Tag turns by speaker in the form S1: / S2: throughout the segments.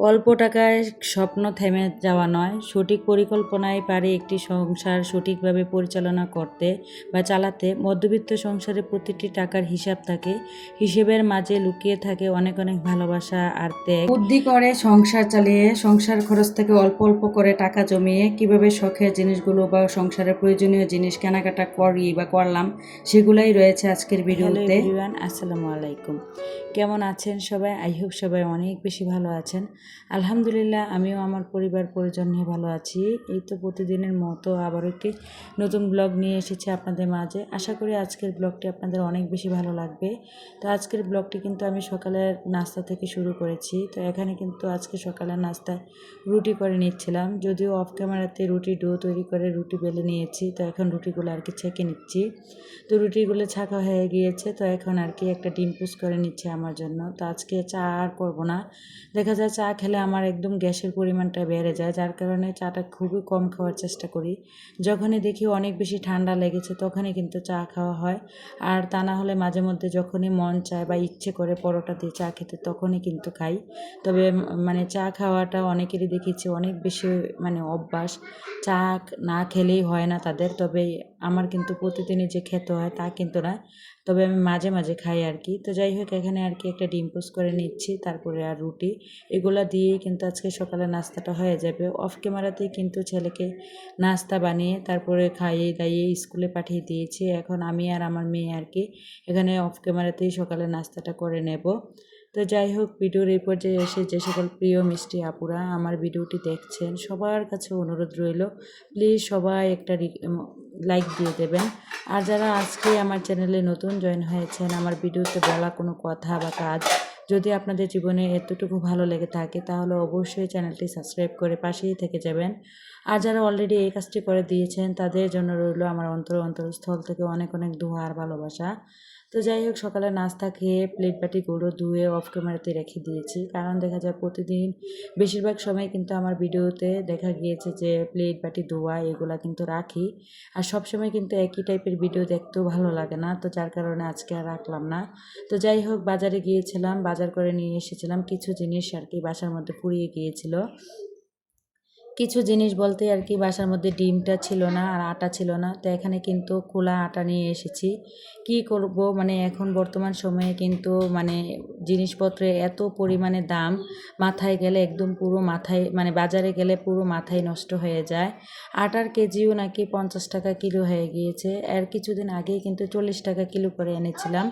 S1: অল্প টাকায় স্বপ্ন থেমে যাওয়া নয়, সঠিক পরিকল্পনায় পারে একটি সংসার সঠিকভাবে পরিচালনা করতে বা চালাতে। মধ্যবিত্ত সংসারে প্রতিটি টাকার হিসাব থাকে, হিসেবের মাঝে লুকিয়ে থাকে অনেক অনেক ভালোবাসা আর ত্যাগ। বুদ্ধি করে সংসার চালিয়ে সংসার খরচ থেকে অল্প অল্প করে টাকা জমিয়ে কিভাবে শখের জিনিসগুলো বা সংসারের প্রয়োজনীয় জিনিস কেনাকাটা করি বা করলাম, সেগুলাই রয়েছে আজকের ভিডিওতে। হ্যালো এভরিওয়ান, আসসালামু আলাইকুম। কেমন আছেন সবাই? আই হোপ সবাই অনেক বেশি ভালো আছেন। আলহামদুলিল্লাহ, আমিও আমার পরিবার পরিজন নিয়ে ভালো আছি। এই তো প্রতিদিনের মতো আবারও একটি নতুন ব্লগ নিয়ে এসেছি আপনাদের মাঝে। আশা করি আজকের ব্লগটি আপনাদের অনেক বেশি ভালো লাগবে। তো আজকের ব্লগটি কিন্তু আমি সকালের নাস্তা থেকে শুরু করেছি। তো এখানে কিন্তু আজকে সকালের নাস্তায় রুটি করে নিচ্ছিলাম, যদিও অফ ক্যামেরাতে রুটি ডো তৈরি করে রুটি বেলে নিয়েছি। তো এখন রুটিগুলো আর কি ছেঁকে নিচ্ছি। তো রুটিগুলো ছাঁকা হয়ে গিয়েছে, তো এখন আর কি একটা ডিম পুষ করে নিচ্ছে আমার জন্য। তো আজকে চা আর করবো না। দেখা যায় চা খেলে আমার একদম গ্যাসের পরিমাণটা বেড়ে যায়, যার কারণে চাটা খুবই কম খাওয়ার চেষ্টা করি। যখনই দেখি অনেক বেশি ঠান্ডা লেগেছে তখনই কিন্তু চা খাওয়া হয়। আর তা না হলে মাঝে মধ্যে যখনই মন চায় বা ইচ্ছে করে পরোটা দিয়ে চা খেতে, তখনই কিন্তু খাই। তবে মানে চা খাওয়াটা অনেকেরই দেখেছি অনেক বেশি অভ্যাস, চা না খেলেই হয় না তাদের। তবে আমার কিন্তু প্রতিদিনই যে খেতে হয় তা কিন্তু না, তবে আমি মাঝে মাঝে খাই আর কি। তো যাই হোক, এখানে আর কি একটা ডিম পোস্ট করে নিচ্ছি, তারপরে আর রুটি, এগুলা দিয়েই কিন্তু আজকে সকালে নাস্তাটা হয়ে যাবে। অফ ক্যামেরাতেই কিন্তু ছেলেকে নাস্তা বানিয়ে তারপরে খাইয়ে দাইয়ে স্কুলে পাঠিয়ে দিয়েছি। এখন আমি আর আমার মেয়ে আর কি এখানে অফ ক্যামেরাতেই সকালে নাস্তাটা করে নেব। তো যাই হোক, ভিডিওর এই পর্যায়ে এসে যে সকল প্রিয় মিষ্টি আপুরা আমার ভিডিওটি দেখছেন, সবার কাছে অনুরোধ রইল, প্লিজ সবাই একটা লাইক দিয়ে দেবেন। আর যারা আজকে আমার চ্যানেলে নতুন জয়েন হয়েছেন, আমার ভিডিওতে বলা কোনো কথা বা কাজ যদি আপনাদের জীবনে এতটুকু ভালো লেগে থাকে, তাহলে অবশ্যই চ্যানেলটি সাবস্ক্রাইব করে পাশেই থেকে যাবেন। আর যারা অলরেডি এই কাজটি করে দিয়েছেন, তাদের জন্য রইল আমার অন্তরস্থল থেকে অনেক অনেক দোয়া আর ভালোবাসা। তো যাই হোক, সকালে নাস্তা খেয়ে প্লেট বাটিগুলো ধুয়ে অফ ক্যামেরাতে রেখে দিয়েছি, কারণ দেখা যায় প্রতিদিন বেশিরভাগ সময় কিন্তু আমার ভিডিওতে দেখা গিয়েছে যে প্লেট বাটি ধোয়া এগুলা কিন্তু রাখি। আর সবসময় কিন্তু একই টাইপের ভিডিও দেখতেও ভালো লাগে না, তো যার কারণে আজকে আর রাখলাম না। তো যাই হোক, বাজারে গিয়েছিলাম, বাজার করে নিয়ে এসেছিলাম কিছু জিনিস আর কি বাসার মধ্যে ফুরিয়ে গিয়েছিল। কিছু জিনিস বলতে আর কি বাসার মধ্যে ডিমটা ছিল না আর আটা ছিল না, তো এখানে কিন্তু খোলা আটা নিয়ে এসেছি। কি করব, এখন বর্তমান সময়ে কিন্তু জিনিসপত্রের এত পরিমাণে দাম, মাথায় গেলে একদম পুরো মাথায় বাজারে গেলে পুরো মাথায় নষ্ট হয়ে যায়। আটার কেজিও নাকি 50 টাকা কিলো হয়ে গিয়েছে। এর কিছুদিন আগেই কিন্তু 40 টাকা কিলো করে এনেছিলাম।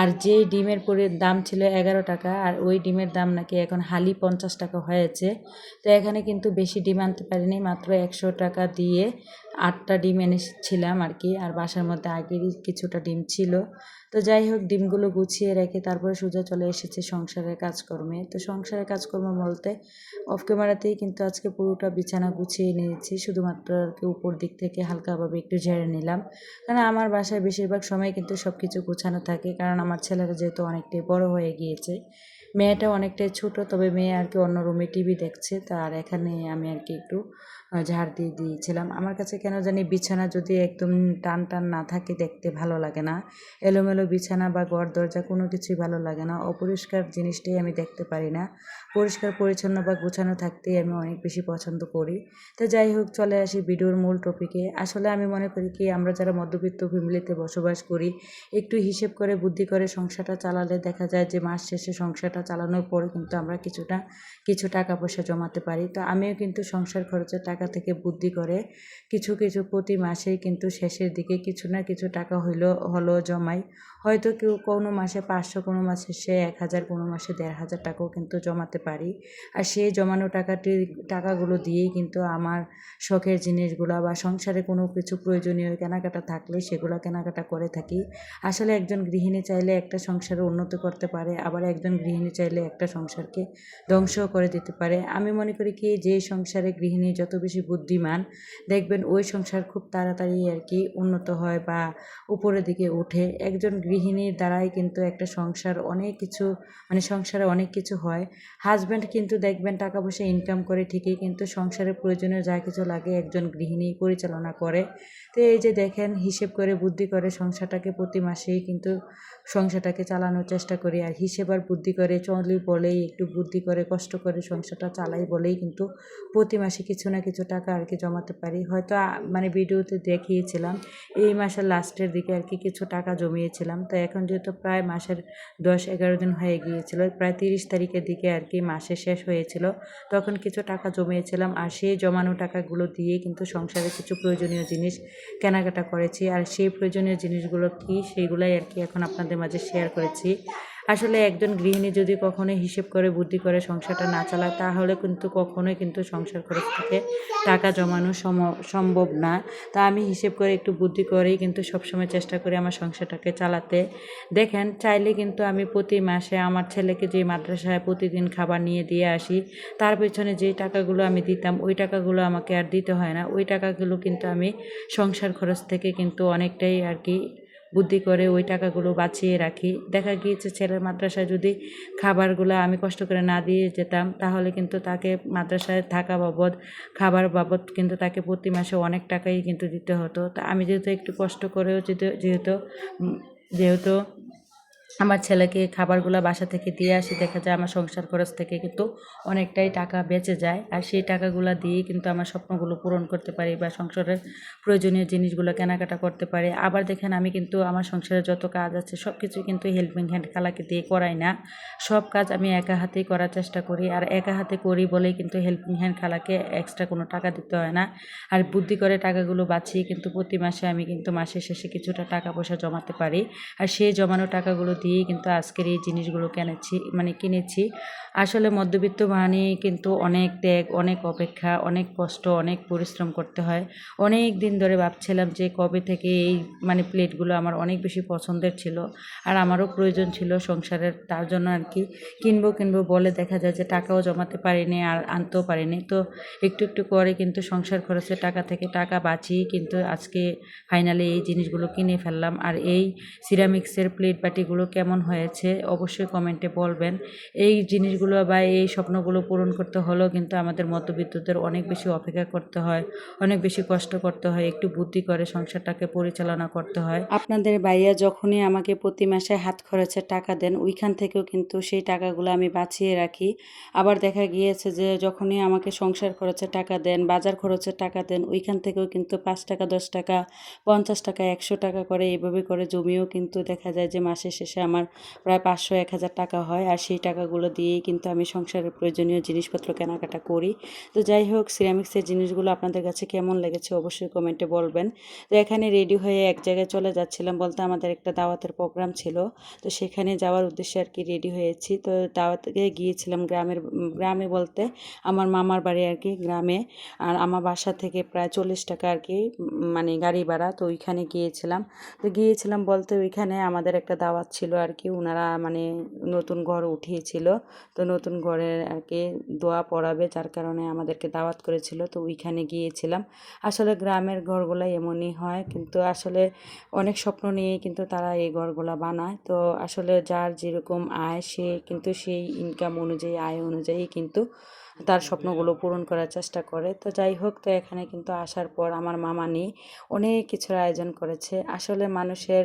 S1: আর যে ডিমের দাম ছিল 11 টাকা, আর ওই ডিমের দাম নাকি এখন হালি 50 টাকা হয়েছে। তো এখানে কিন্তু বেশি ডিম আনতে পারিনি, মাত্র 100 টাকা দিয়ে 8টা ডিম এনেছিলাম আর কি। আর বাসার মধ্যে আগেরই কিছুটা ডিম ছিল। তো যাই হোক, ডিমগুলো গুছিয়ে রেখে তারপরে সোজা চলে এসেছে সংসারের কাজকর্মে। তো সংসারের কাজকর্ম বলতে অফ ক্যামেরাতেই কিন্তু আজকে পুরোটা বিছানা গুছিয়ে নিয়েছি, শুধুমাত্র আর কি উপর দিক থেকে হালকাভাবে একটু ঝেড়ে নিলাম। কারণ আমার বাসায় বেশিরভাগ সময় কিন্তু সব কিছু গোছানো থাকে, কারণ আমার ছেলেরা যেহেতু অনেকটাই বড় হয়ে গিয়েছে, মেয়েটা অনেকটাই ছোট। তবে মেয়ে আর কি অন্য রুমে টিভি দেখছে, তার এখানে আমি আর কি একটু ঝাড় দিয়ে দিয়েছিলাম। আমার কাছে কেন জানি বিছানা যদি একদম টান টান না থাকে দেখতে ভালো লাগে না। এলোমেলো বিছানা বা ঘর দরজা কোনো কিছুই ভালো লাগে না, অপরিষ্কার জিনিসটাই আমি দেখতে পারি না। পরিষ্কার পরিচ্ছন্ন বা গোছানো থাকতেই আমি অনেক বেশি পছন্দ করি। তো যাই হোক, চলে আসি ভিডিওর মূল টপিকে। আসলে আমি মনে করি কি, আমরা যারা মধ্যবিত্ত ফ্যামিলিতে বসবাস করি, একটু হিসেব করে বুদ্ধি করে সংসারটা চালালে দেখা যায় যে মাস শেষে সংসারটা চালানোর পরে কিন্তু আমরা কিছু টাকা পয়সা জমাতে পারি। তো আমিও কিন্তু সংসার খরচের টাকা থেকে বুদ্ধি করে কিছু প্রতি মাসেই কিন্তু শেষের দিকে কিছু না কিছু টাকা হলো জমাই। হয়তো কোনো মাসে 500, কোনো মাসে 1000, কোনো মাসে 1500 টাকাও কিন্তু জমাতে পারি। আর সেই জমানো টাকাগুলো দিয়েই কিন্তু আমার শখের জিনিসগুলো বা সংসারে কোনো কিছু প্রয়োজনীয় কেনাকাটা থাকলে সেগুলো কেনাকাটা করে থাকি। আসলে একজন গৃহিণী চাইলে একটা সংসারে উন্নতি করতে পারে, আবার একজন গৃহিণী চাইলে একটা সংসারকে ধ্বংসও করে দিতে পারে। আমি মনে করি কি, যে সংসারে গৃহিণী যত বেশি বুদ্ধিমান, দেখবেন ওই সংসার খুব তাড়াতাড়ি আর কি উন্নত হয় বা উপরের দিকে ওঠে। একজন গৃহিণী গৃহিণীর দ্বারাই কিন্তু একটা সংসার অনেক কিছু মানে সংসারে অনেক কিছু হয়। হাজব্যান্ড কিন্তু দেখবেন টাকা পয়সা ইনকাম করে ঠিকই, কিন্তু সংসারের প্রয়োজনীয় যা কিছু লাগে একজন গৃহিণী পরিচালনা করে। তো এই যে দেখেন হিসেব করে বুদ্ধি করে সংসারটাকে প্রতি মাসেই কিন্তু সংসারটাকে চালানোর চেষ্টা করি। আর হিসেব আর বুদ্ধি করে চলি বলেই, একটু বুদ্ধি করে কষ্ট করে সংসারটা চালাই বলেই কিন্তু প্রতি মাসে কিছু না কিছু টাকা আর কি জমাতে পারি। হয়তো মানে ভিডিওতে দেখিয়েছিলাম এই মাসের লাস্টের দিকে আর কি কিছু টাকা জমিয়েছিলাম। তো এখন যেহেতু প্রায় মাসের 10-11 দিন হয়ে গিয়েছিল, প্রায় 30 তারিখের দিকে আর কি মাসে শেষ হয়েছিল, তখন কিছু টাকা জমিয়েছিলাম। আর সেই জমানো টাকাগুলো দিয়ে কিন্তু সংসারে কিছু প্রয়োজনীয় জিনিস কেনাকাটা করেছি। আর সেই প্রয়োজনীয় জিনিসগুলো কি সেইগুলাই আর কি এখন আপনাদের মাঝে শেয়ার করেছি। আসলে একজন গৃহিণী যদি কখনোই হিসেব করে বুদ্ধি করে সংসারটা না চালায়, তাহলে কিন্তু কখনোই কিন্তু সংসার খরচ থেকে টাকা জমানো সম্ভব না। তা আমি হিসেব করে একটু বুদ্ধি করেই কিন্তু সবসময় চেষ্টা করি আমার সংসারটাকে চালাতে। দেখেন চাইলে কিন্তু আমি প্রতি মাসে আমার ছেলেকে যে মাদ্রাসায় প্রতিদিন খাবার নিয়ে দিয়ে আসি, তার পেছনে যেই টাকাগুলো আমি দিতাম ওই টাকাগুলো আমাকে আর দিতে হয় না। ওই টাকাগুলো কিন্তু আমি সংসার খরচ থেকে কিন্তু অনেকটাই আর কি বুদ্ধি করে ওই টাকাগুলো বাঁচিয়ে রাখি। দেখা গিয়েছে ছেলের মাদ্রাসায় যদি খাবারগুলো আমি কষ্ট করে না দিয়ে যেতাম, তাহলে কিন্তু তাকে মাদ্রাসায় থাকা বাবদ, খাবার বাবদ কিন্তু তাকে প্রতি মাসে অনেক টাকাই কিন্তু দিতে হতো। তা আমি যেহেতু একটু কষ্ট করেও যেহেতু যেহেতু আমার ছেলেকে খাবারগুলো বাসা থেকে দিয়ে আসি, দেখা যায় আমার সংসার খরচ থেকে কিন্তু অনেকটাই টাকা বেঁচে যায়। আর সেই টাকাগুলো দিয়েই কিন্তু আমার স্বপ্নগুলো পূরণ করতে পারি বা সংসারের প্রয়োজনীয় জিনিসগুলো কেনাকাটা করতে পারি। আবার দেখেন আমি কিন্তু আমার সংসারে যত কাজ আছে সব কিছুই কিন্তু হেল্পিং হ্যান্ড খালাকে দিয়ে করাই না। সব কাজ আমি একা হাতেই করার চেষ্টা করি। আর একা হাতে করি বলেই কিন্তু হেল্পিং হ্যান্ড খালাকে এক্সট্রা কোনো টাকা দিতে হয় না। আর বুদ্ধি করে টাকাগুলো বাঁচিয়ে কিন্তু প্রতি মাসে আমি কিন্তু মাসের শেষে কিছুটা টাকা পয়সা জমাতে পারি। আর সেই জমানো টাকাগুলো দিয়েই কিন্তু আজকের এই জিনিসগুলো কিনেছি। আসলে মধ্যবিত্ত মানে কিন্তু অনেক ত্যাগ, অনেক অপেক্ষা, অনেক কষ্ট, অনেক পরিশ্রম করতে হয়। অনেক দিন ধরে ভাবছিলাম যে কবে থেকে এই প্লেটগুলো আমার অনেক বেশি পছন্দের ছিল। আর আমারও প্রয়োজন ছিল সংসারের, তার জন্য আর কি কিনবো বলে দেখা যায় যে টাকাও জমাতে পারিনি আর আনতেও পারিনি। তো একটু একটু করে কিন্তু সংসার খরচের টাকা থেকে টাকা বাঁচিয়ে কিন্তু আজকে ফাইনালি এই জিনিসগুলো কিনে ফেললাম। আর এই সিরামিক্সের প্লেট বাটিগুলো কেমন হয়েছে অবশ্যই কমেন্টে বলবেন। এই জিনিসগুলো বা এই স্বপ্নগুলো পূরণ করতে হলেও কিন্তু আমাদের মধ্যবিত্তদের অনেক বেশি অপেক্ষা করতে হয়, অনেক বেশি কষ্ট করতে হয়, একটু বুদ্ধি করে সংসারটাকে পরিচালনা করতে হয়। আপনাদের ভাইয়া যখনই আমাকে প্রতি মাসে হাত খরচের টাকা দেন, ওইখান থেকেও কিন্তু সেই টাকাগুলো আমি বাঁচিয়ে রাখি। আবার দেখা গিয়েছে যে যখনই আমাকে সংসার খরচের টাকা দেন, বাজার খরচের টাকা দেন, ওইখান থেকেও কিন্তু 5 টাকা, 10 টাকা, 50 টাকা, 100 টাকা করে এভাবে করে জমিয়েও কিন্তু দেখা যায় যে মাসের শেষে আমার প্রায় 500-1000 টাকা হয়। আর সেই টাকাগুলো দিয়েই কিন্তু আমি সংসারের প্রয়োজনীয় জিনিসপত্র কেনাকাটা করি। তো যাই হোক, সিরামিক্সের জিনিসগুলো আপনাদের কাছে কেমন লেগেছে অবশ্যই কমেন্টে বলবেন। তো এখানে রেডি হয়ে এক জায়গায় চলে যাচ্ছিলাম, বলতে আমাদের একটা দাওয়াতের প্রোগ্রাম ছিল। তো সেখানে যাওয়ার উদ্দেশ্যে আর কি রেডি হয়েছি। তো দাওয়াতে গিয়েছিলাম গ্রামে বলতে আমার মামার বাড়ি আর কি গ্রামে। আর আমার বাসা থেকে প্রায় 40 টাকা আর কি গাড়ি ভাড়া। তো ওইখানে গিয়েছিলাম বলতে ওইখানে আমাদের একটা দাওয়াত ছিল আর কি। ওনারা নতুন ঘর উঠিয়েছিল, তো নতুন ঘরে আর কি দোয়া পড়াবে, যার কারণে আমাদেরকে দাওয়াত করেছিল। তো ওইখানে গিয়েছিলাম। আসলে গ্রামের ঘরগুলো এমনই হয়, কিন্তু আসলে অনেক স্বপ্ন নিয়ে কিন্তু তারা এই ঘরগুলা বানায়। তো আসলে যার যেরকম আয় সে কিন্তু সেই ইনকাম অনুযায়ী, আয় অনুযায়ী কিন্তু তার স্বপ্নগুলো পূরণ করার চেষ্টা করে। তো যাই হোক, তো এখানে কিন্তু আসার পর আমার মামানি অনেক কিছুর আয়োজন করেছে। আসলে মানুষের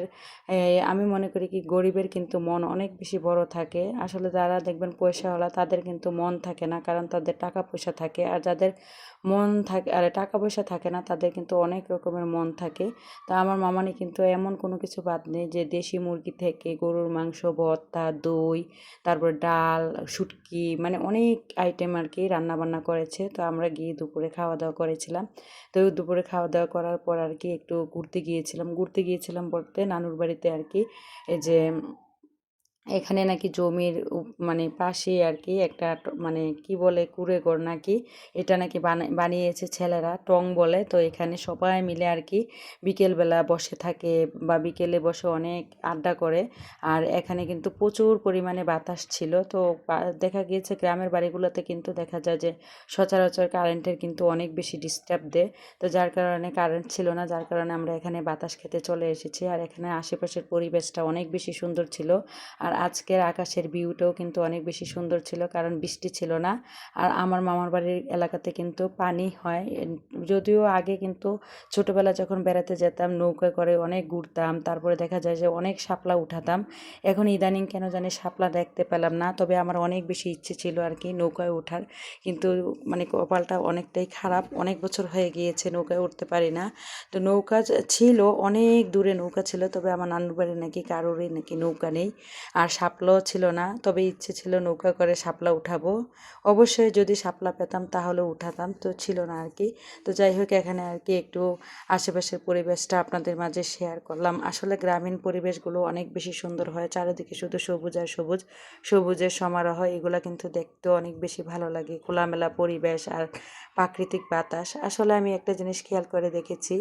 S1: আমি মনে করি কি গরিবের কিন্তু মন অনেক বেশি বড় থাকে। আসলে যারা দেখবেন পয়সাওয়ালা তাদের কিন্তু মন থাকে না, কারণ তাদের টাকা পয়সা থাকে। আর যাদের মন থাকে আর টাকা পয়সা থাকে না, তাদের কিন্তু অনেক রকমের মন থাকে। তা আমার মামানি কিন্তু এমন কোনো কিছু বাদ নেই যে দেশি মুরগি থেকে গরুর মাংস, ভর্তা, দই, তারপর ডাল, শুটকি, অনেক আইটেম আর কি রান্নাবান্না করেছে। তো আমরা গিয়ে দুপুরে খাওয়া দাওয়া করেছিলাম। তো দুপুরে খাওয়া দাওয়া করার পর আর কি একটু ঘুরতে গিয়েছিলাম বলতে নানুর বাড়িতে আর কি। এই যে এখানে নাকি জমির মানে পাশে আর কি একটা মানে কি বলে কুঁড়ে ঘর নাকি, এটা নাকি বানিয়েছে ছেলেরা, টং বলে। তো এখানে সবাই মিলে আর কি বিকেলবেলা বসে থাকে বা বিকেলে বসে অনেক আড্ডা করে। আর এখানে কিন্তু প্রচুর পরিমাণে বাতাস ছিল। তো দেখা গিয়েছে গ্রামের বাড়িগুলোতে কিন্তু দেখা যায় যে সচরাচর কারেন্টের কিন্তু অনেক বেশি ডিস্টার্ব দেয়। তো যার কারণে কারেন্ট ছিল না, যার কারণে আমরা এখানে বাতাস খেতে চলে এসেছি। আর এখানে আশেপাশের পরিবেশটা অনেক বেশি সুন্দর ছিল। আর আজকের আকাশের ভিউটাও কিন্তু অনেক বেশি সুন্দর ছিল, কারণ বৃষ্টি ছিল না। আর আমার মামার বাড়ির এলাকাতে কিন্তু পানি হয়, যদিও আগে কিন্তু ছোটোবেলা যখন বেড়াতে যেতাম নৌকা করে অনেক ঘুরতাম, তারপরে দেখা যায় যে অনেক শাপলা উঠাতাম। এখন ইদানিং কেন জানি শাপলা দেখতে পেলাম না, তবে আমার অনেক বেশি ইচ্ছে ছিল আর কি নৌকায় ওঠার। কিন্তু মানে কপালটা অনেকটাই খারাপ, অনেক বছর হয়ে গিয়েছে নৌকায় উঠতে পারি না। তো নৌকা ছিল, অনেক দূরে নৌকা ছিল, তবে আমার নানুর বাড়ি নাকি কারোরই নাকি নৌকা নেই। আর শাপলাও ছিল না, তবে ইচ্ছে ছিল নৌকা করে শাপলা উঠাবো। অবশ্যই যদি শাপলা পেতাম তাহলে উঠাতাম, তো ছিল না আর কি। তো যাই হোক, এখানে আর কি একটু আশেপাশের পরিবেশটা আপনাদের মাঝে শেয়ার করলাম। আসলে গ্রামীণ পরিবেশগুলো অনেক বেশি সুন্দর হয়, চারিদিকে শুধু সবুজ আর সবুজ, সবুজের সমারোহ। এগুলো কিন্তু দেখতেও অনেক বেশি ভালো লাগে, খোলামেলা পরিবেশ আর প্রাকৃতিক বাতাস। আসলে আমি একটা জিনিস খেয়াল করে দেখেছি,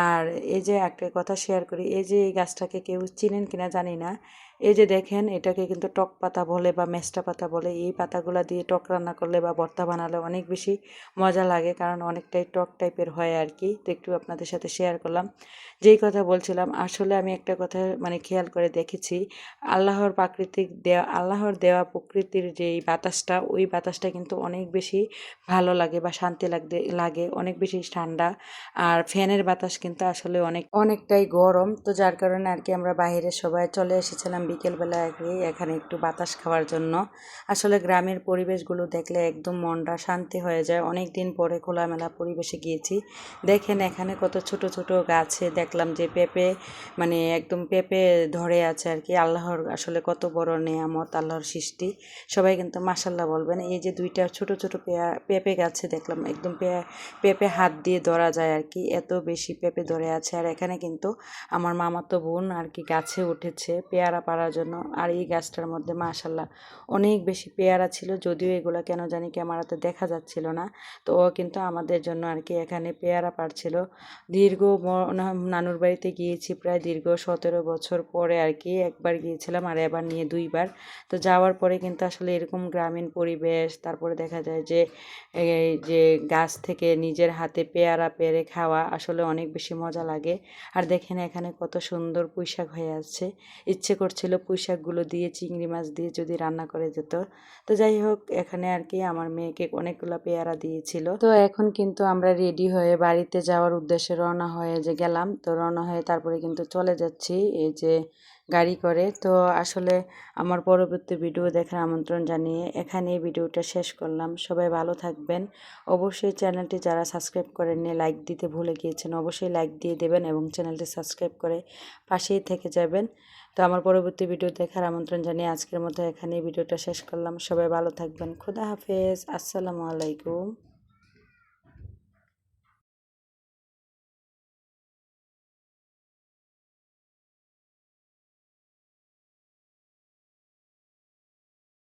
S1: আর এই যে একটা কথা শেয়ার করি, এই যে এই গাছটাকে কেউ চিনেন কিনা জানি না। এই যে দেখেন, এটাকে কিন্তু টক পাতা বলে বা মেষ্টা পাতা বলে। এই পাতাগুলো দিয়ে টক রান্না করলে বা ভর্তা বানালে অনেক বেশি মজা লাগে, কারণ অনেকটাই টক টাইপের হয় আর কি। তো একটু আপনাদের সাথে শেয়ার করলাম। যেই কথা বলছিলাম, আসলে আমি একটা কথা মানে খেয়াল করে দেখেছি, আল্লাহর দেওয়া প্রকৃতির যেই বাতাসটা, ওই বাতাসটা কিন্তু অনেক বেশি ভালো লাগে বা শান্তি লাগে, অনেক বেশি ঠান্ডা। আর ফ্যানের বাতাস কিন্তু আসলে অনেকটাই গরম। তো যার কারণে আর কি আমরা বাইরে সবাই চলে এসেছিলাম বিকেলবেলা আর কি এখানে একটু বাতাস খাওয়ার জন্য। আসলে গ্রামের পরিবেশগুলো দেখলে একদম মনটা শান্তি হয়ে যায়। অনেক দিন পরে খোলামেলা পরিবেশে গিয়েছি। দেখেন এখানে কত ছোট ছোট গাছে দেখলাম যে পেঁপে, মানে একদম পেঁপে ধরে আছে আর কি। আল্লাহর আসলে কত বড় নেয়ামত, আল্লাহর সৃষ্টি। সবাই কিন্তু মাশাল্লাহ বলবেন। এই যে দুইটা ছোট ছোট পেঁপে গাছে দেখলাম, একদম পেঁপে হাত দিয়ে ধরা যায় আর কি, এত বেশি পেঁপে ধরে আছে। আর এখানে কিন্তু আমার মামাতো বোন আর কি গাছে উঠেছে পেয়ারা পাড়ার জন্য। আর এই গাছটার মধ্যে মাশাল্লাহ অনেক বেশি পেয়ারা ছিল, যদিও এগুলো কেন জানি ক্যামেরাতে দেখা যাচ্ছিল না। তো ও কিন্তু আমাদের জন্য আর কি এখানে পেয়ারা পাড়ছিল। নানুর বাড়িতে গিয়েছি প্রায় দীর্ঘ 17 বছর পরে আর কি একবার গিয়েছিলাম, আর এবার নিয়ে 2বার। তো যাওয়ার পরে কিন্তু আসলে এরকম গ্রামীণ পরিবেশ, তারপরে দেখা যায় যে এই যে গাছ থেকে নিজের হাতে পেয়ারা পেড়ে খাওয়া আসলে অনেক বেশি মজা লাগে। আর দেখেন এখানে কত সুন্দর পুঁইশাক হয়ে আছে। ইচ্ছে করছিল পুঁইশাকগুলো দিয়ে চিংড়ি মাছ দিয়ে যদি রান্না করে যেত। তো যাই হোক, এখানে আর কি আমার মেয়েকে অনেকগুলো পেয়ারা দিয়েছিল। তো এখন কিন্তু আমরা রেডি হয়ে বাড়িতে যাওয়ার উদ্দেশ্যে রওনা হয়ে যে গেলাম। তো রওনা হয়ে তারপরে কিন্তু চলে যাচ্ছি এই যে গাড়ি করে। তো আসলে আমার পরবর্তী ভিডিও দেখার আমন্ত্রণ জানিয়ে এখানে এই ভিডিওটা শেষ করলাম। সবাই ভালো থাকবেন। অবশ্যই চ্যানেলটি যারা সাবস্ক্রাইব করেননি, লাইক দিতে ভুলে গিয়েছেন, অবশ্যই লাইক দিয়ে দেবেন এবং চ্যানেলটি সাবস্ক্রাইব করে পাশেই থেকে যাবেন। তো আমার পরবর্তী ভিডিও দেখার আমন্ত্রণ জানিয়ে আজকের মতো এখানেই ভিডিওটা শেষ করলাম। সবাই ভালো থাকবেন। খোদা হাফেজ। আসসালামু আলাইকুম।